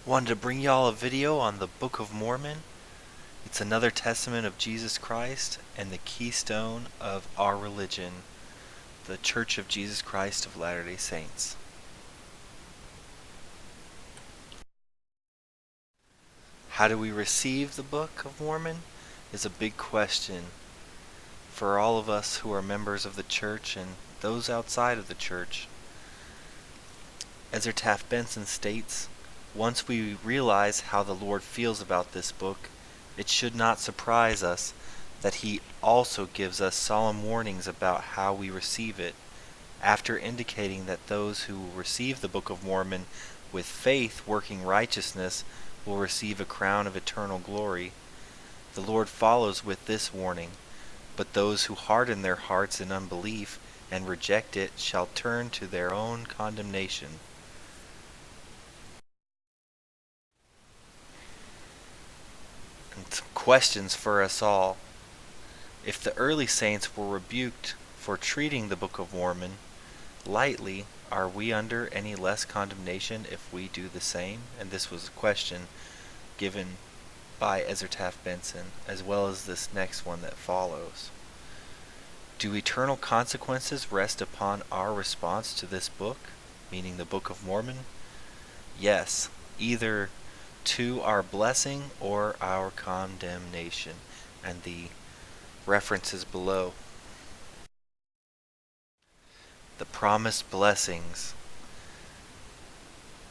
Wanted to bring y'all a video on the Book of Mormon. It's another testament of Jesus Christ and the keystone of our religion, the Church of Jesus Christ of Latter-day Saints. How do we receive the Book of Mormon is a big question for all of us who are members of the church and those outside of the church. Ezra Taft Benson states, "Once we realize how the Lord feels about this book, it should not surprise us that He also gives us solemn warnings about how we receive it. After indicating that those who receive the Book of Mormon with faith working righteousness will receive a crown of eternal glory, the Lord follows with this warning, but those who harden their hearts in unbelief and reject it shall turn to their own condemnation." And some questions for us all. If the early saints were rebuked for treating the Book of Mormon lightly, are we under any less condemnation if we do the same? And this was a question given by Ezra Taft Benson, as well as this next one that follows. Do eternal consequences rest upon our response to this book, meaning the Book of Mormon? Yes, either to our blessing or our condemnation, and the references below. The promised blessings.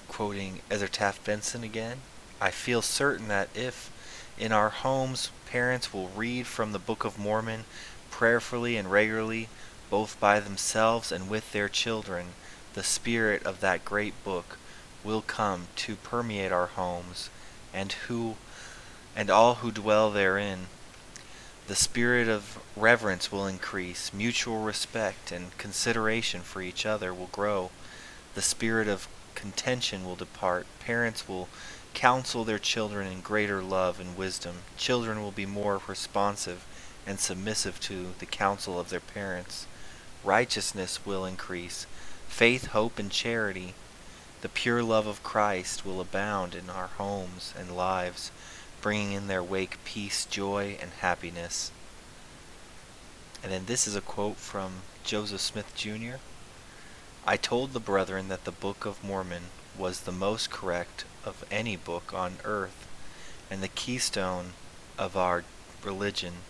Quoting Ezra Taft Benson again, "I feel certain that if in our homes parents will read from the Book of Mormon prayerfully and regularly, both by themselves and with their children, the spirit of that great book will come to permeate our homes and all who dwell therein. The spirit of reverence will increase, mutual respect and consideration for each other will grow, the spirit of contention will depart, parents will counsel their children in greater love and wisdom, children will be more responsive and submissive to the counsel of their parents, righteousness will increase, faith, hope, and charity. The pure love of Christ will abound in our homes and lives, bringing in their wake peace, joy, and happiness." And then this is a quote from Joseph Smith Jr. "I told the brethren that the Book of Mormon was the most correct of any book on earth and the keystone of our religion,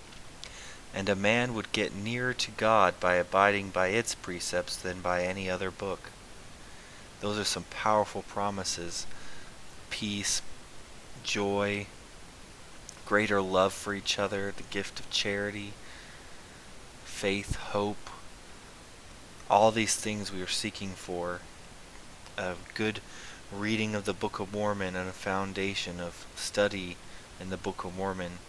and a man would get nearer to God by abiding by its precepts than by any other book." Those are some powerful promises. Peace, joy, greater love for each other, the gift of charity, faith, hope, all these things we are seeking for. A good reading of the Book of Mormon and a foundation of study in the Book of Mormon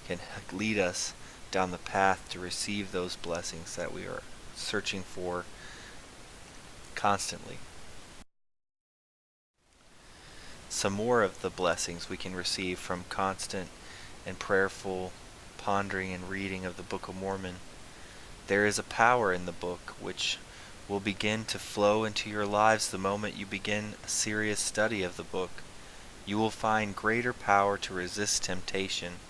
can lead us down the path to receive those blessings that we are searching for constantly. Some more of the blessings we can receive from constant and prayerful pondering and reading of the Book of Mormon. There is a power in the book which will begin to flow into your lives the moment you begin a serious study of the book. You will find greater power to resist temptation.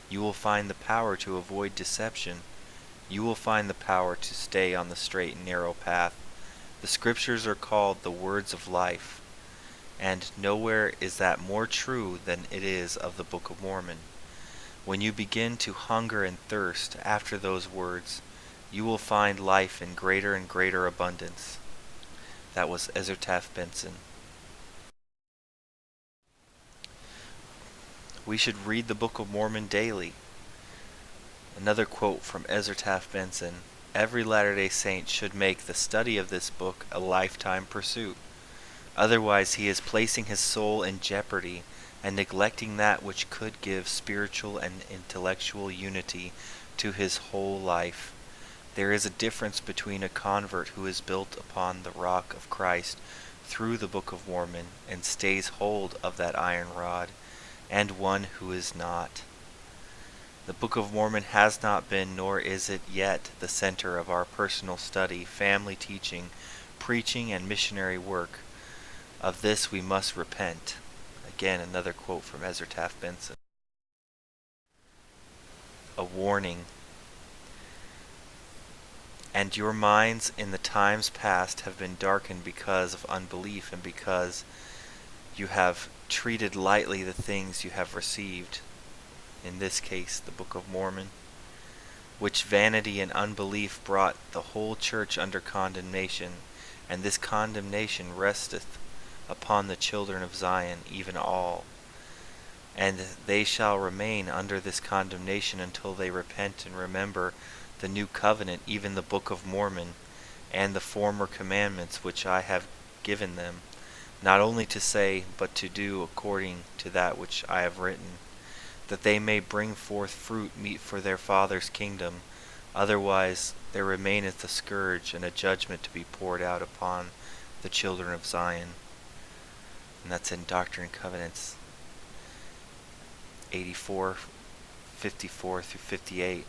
You will find the power to avoid deception. You will find the power to stay on the straight and narrow path. The scriptures are called the words of life, and nowhere is that more true than it is of the Book of Mormon. When you begin to hunger and thirst after those words, you will find life in greater and greater abundance. That was Ezra Taft Benson. We should read the Book of Mormon daily. Another quote from Ezra Taft Benson: "Every Latter-day Saint should make the study of this book a lifetime pursuit. Otherwise he is placing his soul in jeopardy and neglecting that which could give spiritual and intellectual unity to his whole life. There is a difference between a convert who is built upon the rock of Christ through the Book of Mormon and stays hold of that iron rod, and one who is not. The Book of Mormon has not been, nor is it yet, the center of our personal study, family teaching, preaching, and missionary work. Of this we must repent." Again, another quote from Ezra Taft Benson. A warning. And your minds in the times past have been darkened because of unbelief and because you have treated lightly the things you have received, in this case the Book of Mormon, which vanity and unbelief brought the whole church under condemnation, and this condemnation resteth upon the children of Zion, even all. And they shall remain under this condemnation until they repent and remember the new covenant, even the Book of Mormon, and the former commandments which I have given them, not only to say, but to do according to that which I have written, that they may bring forth fruit meet for their Father's kingdom. Otherwise there remaineth a scourge and a judgment to be poured out upon the children of Zion. And that's in Doctrine and Covenants 84, 54 through 58.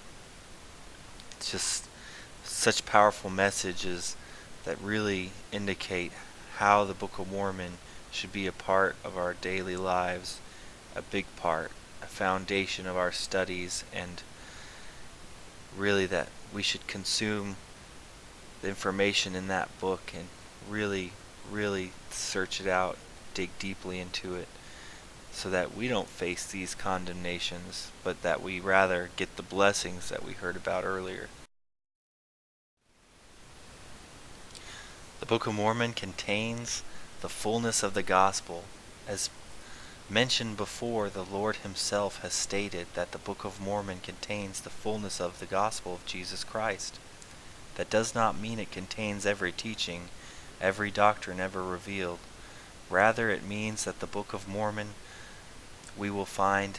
It's just such powerful messages that really indicate how the Book of Mormon should be a part of our daily lives, a big part, a foundation of our studies, and really that we should consume the information in that book and really, really search it out, dig deeply into it, so that we don't face these condemnations, but that we rather get the blessings that we heard about earlier. The Book of Mormon contains the fullness of the gospel. As mentioned before, the Lord himself has stated that the Book of Mormon contains the fullness of the gospel of Jesus Christ. That does not mean it contains every teaching, every doctrine ever revealed. Rather, it means that the Book of Mormon, we will find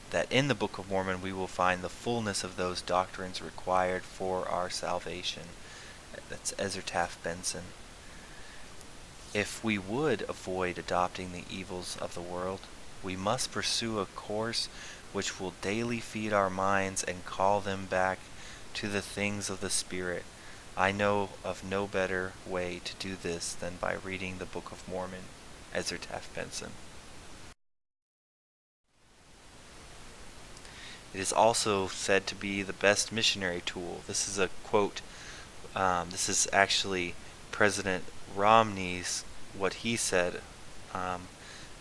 that in the Book of Mormon we will find the fullness of those doctrines required for our salvation. That's Ezra Taft Benson. If we would avoid adopting the evils of the world, we must pursue a course which will daily feed our minds and call them back to the things of the Spirit. I know of no better way to do this than by reading the Book of Mormon. Ezra Taft Benson. It is also said to be the best missionary tool. This is a quote. This is actually President Romney's, what he said,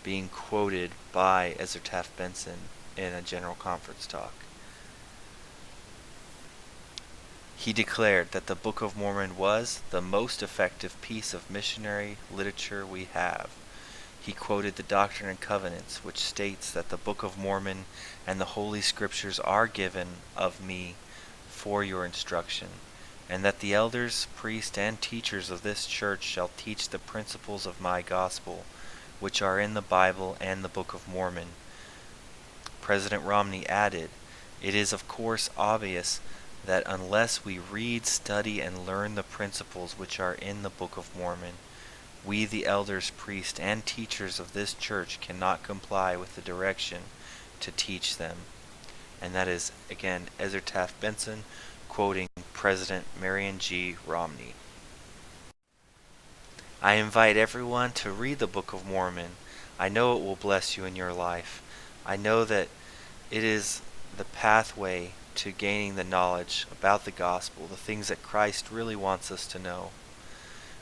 being quoted by Ezra Taft Benson in a general conference talk. He declared that the Book of Mormon was the most effective piece of missionary literature we have. He quoted the Doctrine and Covenants, which states that the Book of Mormon and the Holy Scriptures are given of me for your instruction, and that the elders, priests, and teachers of this church shall teach the principles of my gospel, which are in the Bible and the Book of Mormon. President Romney added, "It is of course obvious that unless we read, study, and learn the principles which are in the Book of Mormon, we, the elders, priests, and teachers of this church, cannot comply with the direction to teach them." And that is, again, Ezra Taft Benson quoting President Marion G. Romney. I invite everyone to read the Book of Mormon. I know it will bless you in your life. I know that it is the pathway to gaining the knowledge about the gospel, the things that Christ really wants us to know.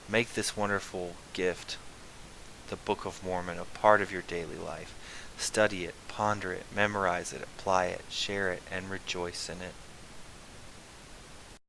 Make this wonderful gift, the Book of Mormon, a part of your daily life. Study it, ponder it, memorize it, apply it, share it, and rejoice in it.